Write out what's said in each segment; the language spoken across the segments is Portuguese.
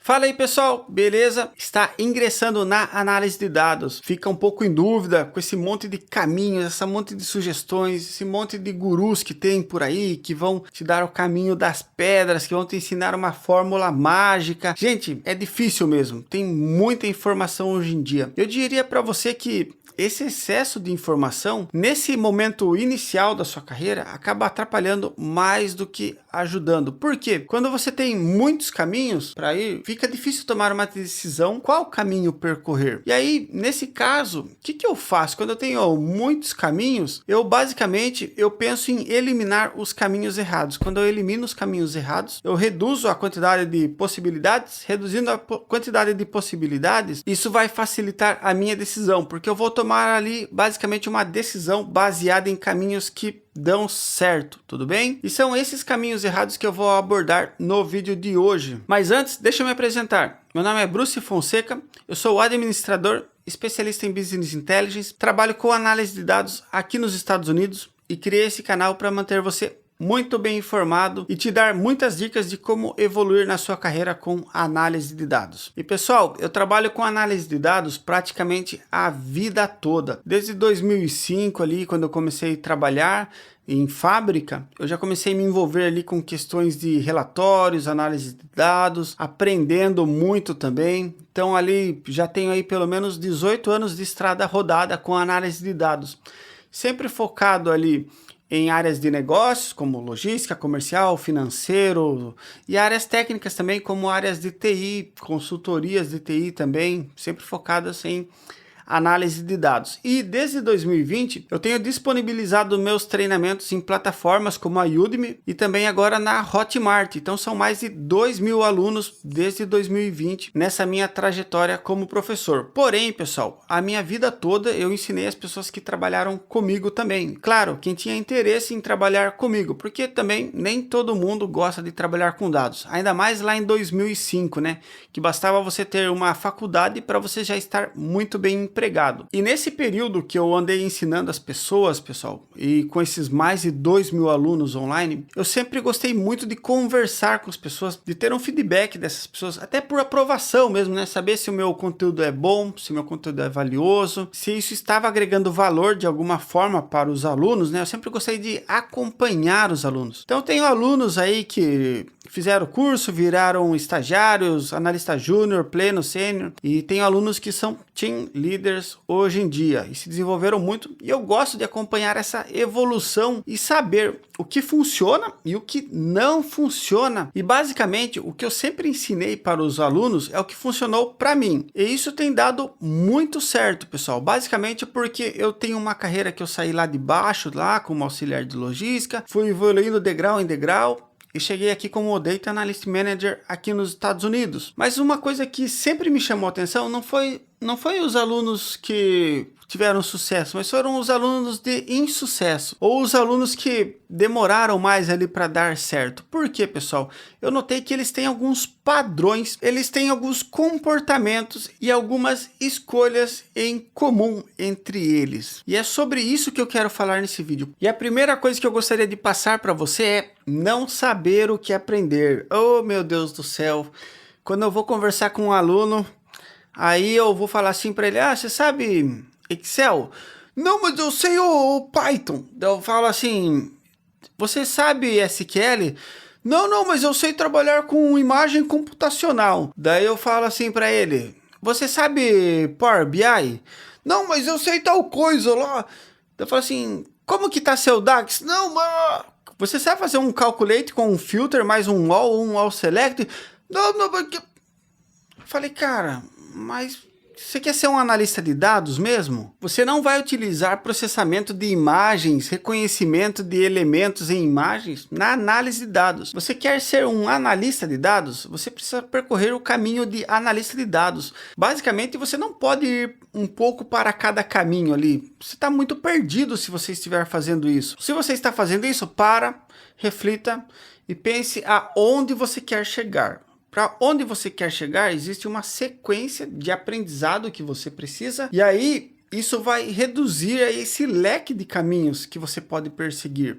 Fala aí pessoal, beleza? Está ingressando na análise de dados, fica um pouco em dúvida com esse monte de caminhos, essa monte de sugestões, esse monte de gurus que tem por aí, que vão te dar o caminho das pedras, que vão te ensinar uma fórmula mágica. Gente, é difícil mesmo, tem muita informação hoje em dia. Eu diria para você que esse excesso de informação, nesse momento inicial da sua carreira, acaba atrapalhando mais do que ajudando. Por quê? Quando você tem muitos caminhos para ir, fica difícil tomar uma decisão qual caminho percorrer. E aí, nesse caso, o que eu faço? Quando eu tenho muitos caminhos, basicamente penso em eliminar os caminhos errados. Quando eu elimino os caminhos errados, eu reduzo a quantidade de possibilidades. Reduzindo a quantidade de possibilidades, isso vai facilitar a minha decisão, porque eu vou tomar ali basicamente uma decisão baseada em caminhos que dão certo, tudo bem? E são esses caminhos errados que eu vou abordar no vídeo de hoje. Mas antes, deixa eu me apresentar. Meu nome é Bruce Fonseca, eu sou administrador, especialista em Business Intelligence, trabalho com análise de dados aqui nos Estados Unidos e criei esse canal para manter você muito bem informado e te dar muitas dicas de como evoluir na sua carreira com análise de dados. E pessoal, eu trabalho com análise de dados praticamente a vida toda. Desde 2005 ali, quando eu comecei a trabalhar em fábrica, eu já comecei a me envolver ali com questões de relatórios, análise de dados, aprendendo muito também. Então ali já tenho aí pelo menos 18 anos de estrada rodada com análise de dados. Sempre focado ali em áreas de negócios, como logística, comercial, financeiro, e áreas técnicas também, como áreas de TI, consultorias de TI também, sempre focadas em análise de dados. E desde 2020 eu tenho disponibilizado meus treinamentos em plataformas como a Udemy e também agora na Hotmart. Então são mais de 2.000 alunos desde 2020 nessa minha trajetória como professor. Porém, pessoal, a minha vida toda eu ensinei as pessoas que trabalharam comigo também. Claro, quem tinha interesse em trabalhar comigo, porque também nem todo mundo gosta de trabalhar com dados. Ainda mais lá em 2005, né? Que bastava você ter uma faculdade para você já estar muito bem empregado. E nesse período que eu andei ensinando as pessoas, pessoal, e com esses mais de 2.000 alunos online, eu sempre gostei muito de conversar com as pessoas, de ter um feedback dessas pessoas, até por aprovação mesmo, né? Saber se o meu conteúdo é bom, se o meu conteúdo é valioso, se isso estava agregando valor de alguma forma para os alunos, né? Eu sempre gostei de acompanhar os alunos. Então eu tenho alunos aí que fizeram o curso, viraram estagiários, analista júnior, pleno, sênior, e tenho alunos que são team leaders hoje em dia e se desenvolveram muito, e eu gosto de acompanhar essa evolução e saber o que funciona e o que não funciona. E basicamente o que eu sempre ensinei para os alunos é o que funcionou para mim, e isso tem dado muito certo, pessoal. Basicamente porque eu tenho uma carreira que eu saí lá de baixo, lá como auxiliar de logística, fui evoluindo degrau em degrau e cheguei aqui como Data Analyst Manager aqui nos Estados Unidos. Mas uma coisa que sempre me chamou a atenção não foi os alunos que tiveram sucesso, mas foram os alunos de insucesso, ou os alunos que demoraram mais ali para dar certo. Por quê, pessoal? Eu notei que eles têm alguns padrões, eles têm alguns comportamentos e algumas escolhas em comum entre eles. E é sobre isso que eu quero falar nesse vídeo. E a primeira coisa que eu gostaria de passar para você é não saber o que aprender. Oh, meu Deus do céu! Quando eu vou conversar com um aluno, aí eu vou falar assim para ele: ah, você sabe Excel? Não, mas eu sei o Python. Eu falo assim: você sabe SQL? Não, mas eu sei trabalhar com imagem computacional. Daí eu falo assim para ele: você sabe Power BI? Não, mas eu sei tal coisa lá. Eu falo assim: como que tá seu DAX? Não, mas você sabe fazer um calculate com um filter mais um all select? Não, mas... Falei, cara, mas você quer ser um analista de dados mesmo? Você não vai utilizar processamento de imagens, reconhecimento de elementos em imagens na análise de dados. Você quer ser um analista de dados? Você precisa percorrer o caminho de analista de dados. Basicamente, você não pode ir um pouco para cada caminho ali. Você está muito perdido se você estiver fazendo isso. Se você está fazendo isso, reflita e pense aonde você quer chegar. Para onde você quer chegar, existe uma sequência de aprendizado que você precisa, e aí isso vai reduzir esse leque de caminhos que você pode perseguir.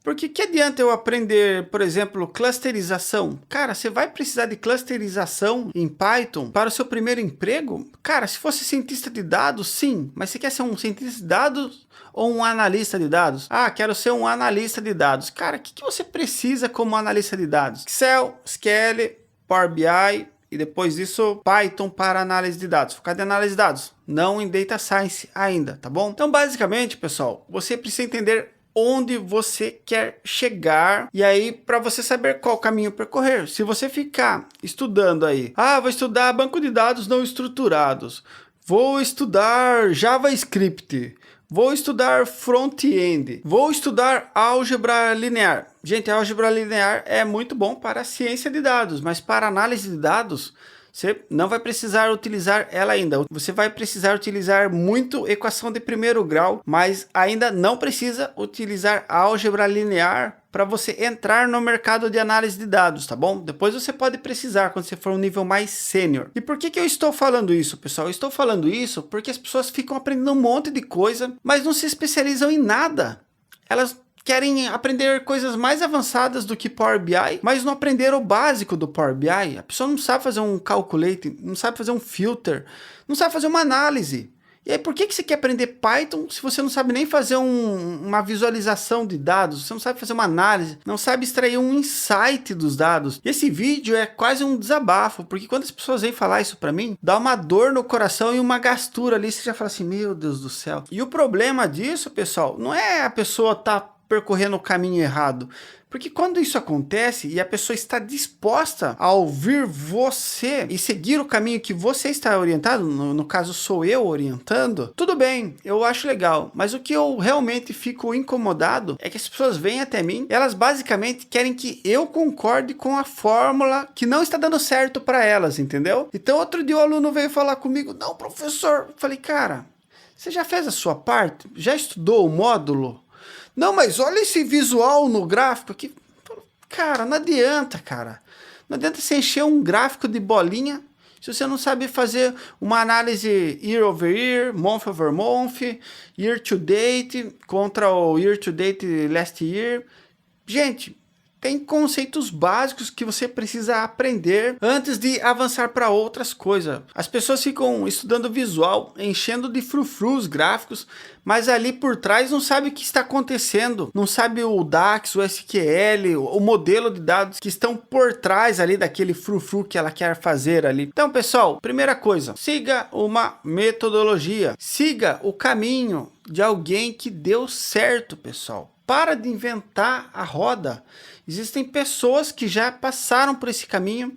Porque que adianta eu aprender, por exemplo, clusterização? Cara, você vai precisar de clusterização em Python para o seu primeiro emprego? Cara, se fosse cientista de dados, sim. Mas você quer ser um cientista de dados ou um analista de dados? Ah, quero ser um analista de dados. Cara, o que você precisa como analista de dados? Excel, SQL, Power BI e depois disso Python para análise de dados. Focar em análise de dados, não em Data Science ainda, tá bom? Então, basicamente, pessoal, você precisa entender onde você quer chegar e aí para você saber qual caminho percorrer. Se você ficar estudando aí, vou estudar banco de dados não estruturados, vou estudar JavaScript, vou estudar front-end, vou estudar álgebra linear. Gente, a álgebra linear é muito bom para a ciência de dados, mas para análise de dados, você não vai precisar utilizar ela ainda. Você vai precisar utilizar muito equação de primeiro grau, mas ainda não precisa utilizar álgebra linear para você entrar no mercado de análise de dados, tá bom? Depois você pode precisar quando você for um nível mais sênior. E por que eu estou falando isso, pessoal? Eu estou falando isso porque as pessoas ficam aprendendo um monte de coisa, mas não se especializam em nada. Elas querem aprender coisas mais avançadas do que Power BI, mas não aprenderam o básico do Power BI. A pessoa não sabe fazer um calculate, não sabe fazer um filter, não sabe fazer uma análise. E aí, por que você quer aprender Python se você não sabe nem fazer uma visualização de dados? Você não sabe fazer uma análise, não sabe extrair um insight dos dados? E esse vídeo é quase um desabafo, porque quando as pessoas vêm falar isso pra mim, dá uma dor no coração e uma gastura ali, você já fala assim, meu Deus do céu. E o problema disso, pessoal, não é a pessoa tá percorrendo o caminho errado. Porque quando isso acontece e a pessoa está disposta a ouvir você e seguir o caminho que você está orientado, no caso sou eu orientando, tudo bem, eu acho legal. Mas o que eu realmente fico incomodado é que as pessoas vêm até mim, elas basicamente querem que eu concorde com a fórmula que não está dando certo para elas, entendeu? Então outro dia o aluno veio falar comigo, não professor, eu falei, cara, você já fez a sua parte? Já estudou o módulo? Não, mas olha esse visual no gráfico aqui. Cara, não adianta, cara. Não adianta você encher um gráfico de bolinha se você não sabe fazer uma análise year over year, month over month, year to date contra o year to date last year. Gente, tem conceitos básicos que você precisa aprender antes de avançar para outras coisas. As pessoas ficam estudando visual, enchendo de frufrus gráficos, mas ali por trás não sabe o que está acontecendo, não sabe o DAX, o SQL, o modelo de dados que estão por trás ali daquele frufru que ela quer fazer ali. Então, pessoal, primeira coisa, siga uma metodologia, siga o caminho de alguém que deu certo, pessoal. Para de inventar a roda. Existem pessoas que já passaram por esse caminho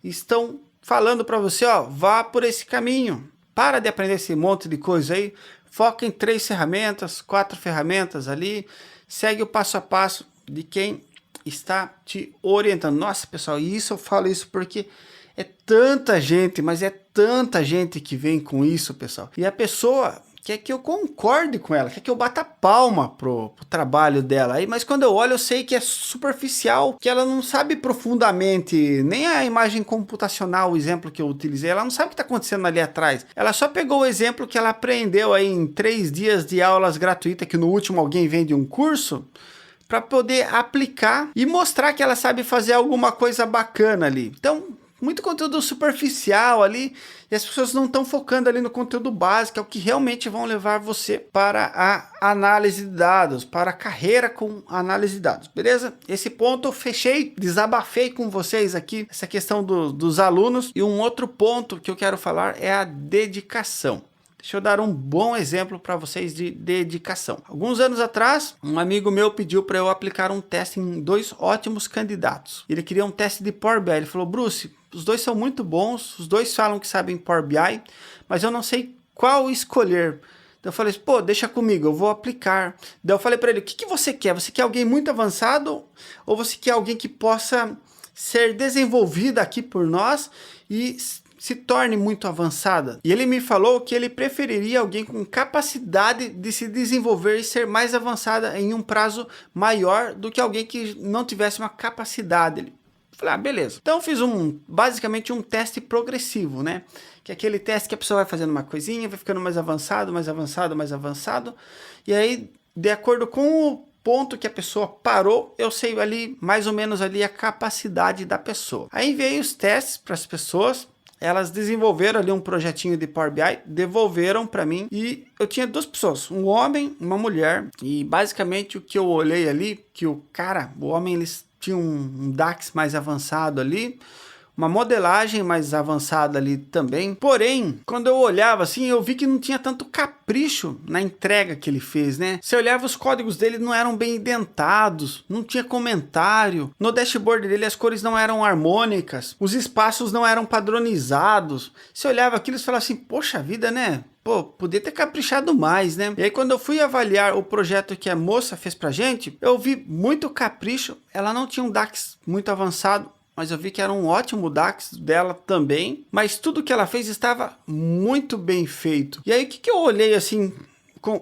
e estão falando para você, ó, vá por esse caminho. Para de aprender esse monte de coisa aí. Foca em 3 ferramentas, 4 ferramentas ali. Segue o passo a passo de quem está te orientando. Nossa, pessoal, e isso eu falo isso porque é tanta gente, mas é tanta gente que vem com isso, pessoal. E a pessoa quer que eu concorde com ela, quer que eu bata palma pro trabalho dela. Aí, mas quando eu olho, eu sei que é superficial, que ela não sabe profundamente, nem a imagem computacional, o exemplo que eu utilizei, ela não sabe o que está acontecendo ali atrás. Ela só pegou o exemplo que ela aprendeu aí em 3 dias de aulas gratuitas, que no último alguém vende um curso, para poder aplicar e mostrar que ela sabe fazer alguma coisa bacana ali. Então, muito conteúdo superficial ali, e as pessoas não estão focando ali no conteúdo básico, é o que realmente vão levar você para a análise de dados, para a carreira com análise de dados, beleza? Esse ponto eu fechei, desabafei com vocês aqui, essa questão dos alunos, e um outro ponto que eu quero falar é a dedicação. Deixa eu dar um bom exemplo para vocês de dedicação. Alguns anos atrás, um amigo meu pediu para eu aplicar um teste em 2 ótimos candidatos. Ele queria um teste de Power BI. Ele falou, Bruce, os 2 são muito bons, os 2 falam que sabem Power BI, mas eu não sei qual escolher. Então eu falei, pô, deixa comigo, eu vou aplicar. Daí eu falei para ele, o que você quer? Você quer alguém muito avançado ou você quer alguém que possa ser desenvolvido aqui por nós e se torne muito avançada? E ele me falou que ele preferiria alguém com capacidade de se desenvolver e ser mais avançada em um prazo maior do que alguém que não tivesse uma capacidade. Eu falei, beleza. Então eu fiz basicamente um teste progressivo, né? Que é aquele teste que a pessoa vai fazendo uma coisinha, vai ficando mais avançado, mais avançado, mais avançado. E aí, de acordo com o ponto que a pessoa parou, eu sei ali, mais ou menos ali, a capacidade da pessoa. Aí enviei os testes para as pessoas, elas desenvolveram ali um projetinho de Power BI, devolveram para mim e eu tinha duas pessoas, um homem e uma mulher. E basicamente o que eu olhei ali, que o homem, eles tinham um DAX mais avançado ali, uma modelagem mais avançada ali também. Porém, quando eu olhava assim, eu vi que não tinha tanto capricho na entrega que ele fez, né? Se eu olhava, os códigos dele não eram bem indentados, não tinha comentário. No dashboard dele as cores não eram harmônicas, os espaços não eram padronizados. Se eu olhava aquilo e falava assim, poxa vida, né? Pô, podia ter caprichado mais, né? E aí quando eu fui avaliar o projeto que a moça fez pra gente, eu vi muito capricho. Ela não tinha um DAX muito avançado, mas eu vi que era um ótimo DAX dela também, mas tudo que ela fez estava muito bem feito. E aí o que eu olhei assim,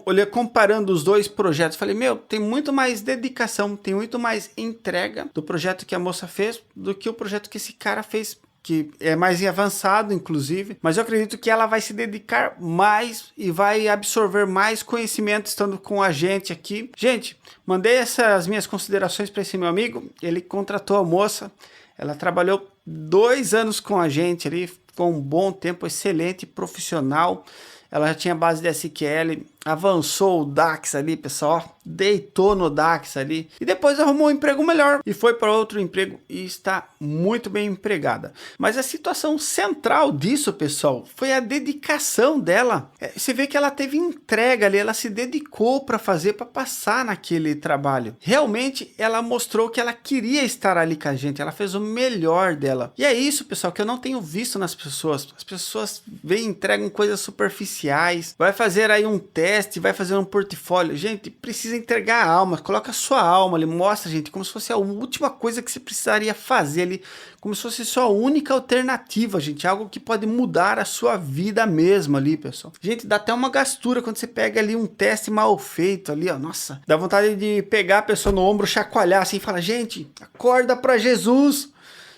olhei comparando os dois projetos, falei, meu, tem muito mais dedicação, tem muito mais entrega do projeto que a moça fez do que o projeto que esse cara fez, que é mais avançado, inclusive, mas eu acredito que ela vai se dedicar mais e vai absorver mais conhecimento estando com a gente aqui. Gente, mandei essas minhas considerações para esse meu amigo, ele contratou a moça, ela trabalhou 2 anos com a gente ali, ficou um bom tempo, excelente profissional. Ela já tinha base de SQL, avançou o DAX ali, pessoal, deitou no DAX ali e depois arrumou um emprego melhor e foi para outro emprego e está muito bem empregada. Mas a situação central disso, pessoal, foi a dedicação dela. Você vê que ela teve entrega ali, ela se dedicou para fazer, para passar naquele trabalho. Realmente ela mostrou que ela queria estar ali com a gente, ela fez o melhor dela. E é isso, pessoal, que eu não tenho visto nas pessoas. As pessoas vêm e entregam coisas superficiais, vai fazer aí um teste, vai fazer um portfólio. Gente, precisa entregar a alma, coloca a sua alma ali, mostra, gente, como se fosse a última coisa que você precisaria fazer ali, como se fosse sua única alternativa, gente, algo que pode mudar a sua vida mesmo ali, pessoal. Gente, dá até uma gastura quando você pega ali um teste mal feito ali, ó, nossa, dá vontade de pegar a pessoa no ombro, chacoalhar assim e falar, gente, acorda para Jesus,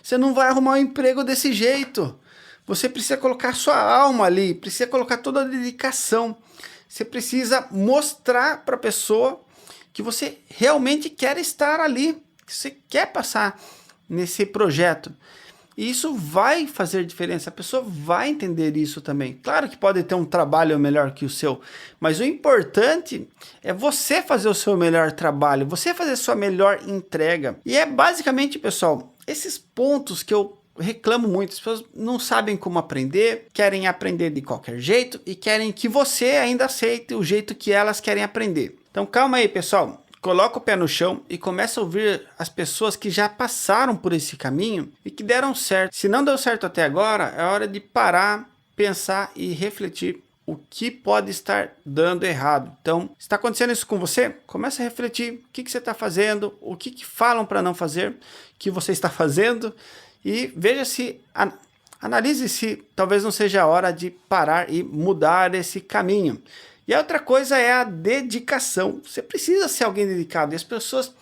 você não vai arrumar um emprego desse jeito, você precisa colocar sua alma ali, precisa colocar toda a dedicação. Você precisa mostrar para a pessoa que você realmente quer estar ali, que você quer passar nesse projeto. E isso vai fazer diferença, a pessoa vai entender isso também. Claro que pode ter um trabalho melhor que o seu, mas o importante é você fazer o seu melhor trabalho, você fazer a sua melhor entrega. E é basicamente, pessoal, esses pontos que eu reclamo muito, as pessoas não sabem como aprender, querem aprender de qualquer jeito e querem que você ainda aceite o jeito que elas querem aprender. Então calma aí, pessoal, coloca o pé no chão e começa a ouvir as pessoas que já passaram por esse caminho e que deram certo. Se não deu certo até agora, é hora de parar, pensar e refletir o que pode estar dando errado. Então, está acontecendo isso com você? Começa a refletir o que você está fazendo, o que falam para não fazer, que você está fazendo. E veja se, analise se talvez não seja a hora de parar e mudar esse caminho. E a outra coisa é a dedicação. Você precisa ser alguém dedicado e as pessoas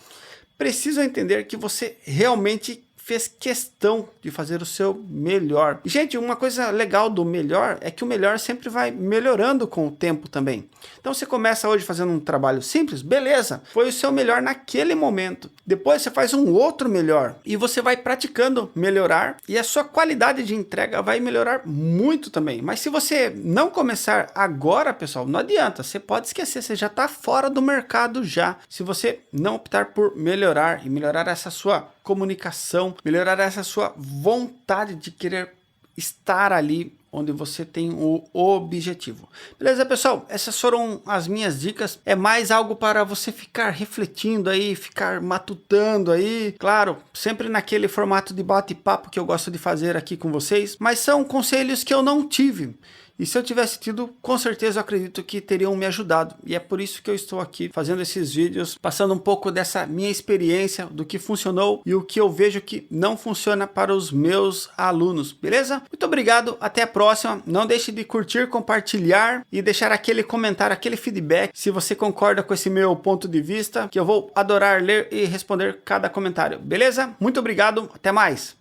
precisam entender que você realmente fez questão de fazer o seu melhor. E, gente, uma coisa legal do melhor é que o melhor sempre vai melhorando com o tempo também. Então você começa hoje fazendo um trabalho simples, beleza, foi o seu melhor naquele momento. Depois você faz um outro melhor e você vai praticando melhorar e a sua qualidade de entrega vai melhorar muito também. Mas se você não começar agora, pessoal, não adianta, você pode esquecer, você já está fora do mercado já. Se você não optar por melhorar e melhorar essa sua comunicação, melhorar essa sua vontade de querer estar ali onde você tem o objetivo. Beleza, pessoal? Essas foram as minhas dicas. É mais algo para você ficar refletindo aí, ficar matutando aí. Claro, sempre naquele formato de bate-papo que eu gosto de fazer aqui com vocês, mas são conselhos que eu não tive. E se eu tivesse tido, com certeza eu acredito que teriam me ajudado. E é por isso que eu estou aqui fazendo esses vídeos, passando um pouco dessa minha experiência, do que funcionou e o que eu vejo que não funciona para os meus alunos. Beleza? Muito obrigado, até a próxima. Não deixe de curtir, compartilhar e deixar aquele comentário, aquele feedback, se você concorda com esse meu ponto de vista, que eu vou adorar ler e responder cada comentário. Beleza? Muito obrigado, até mais!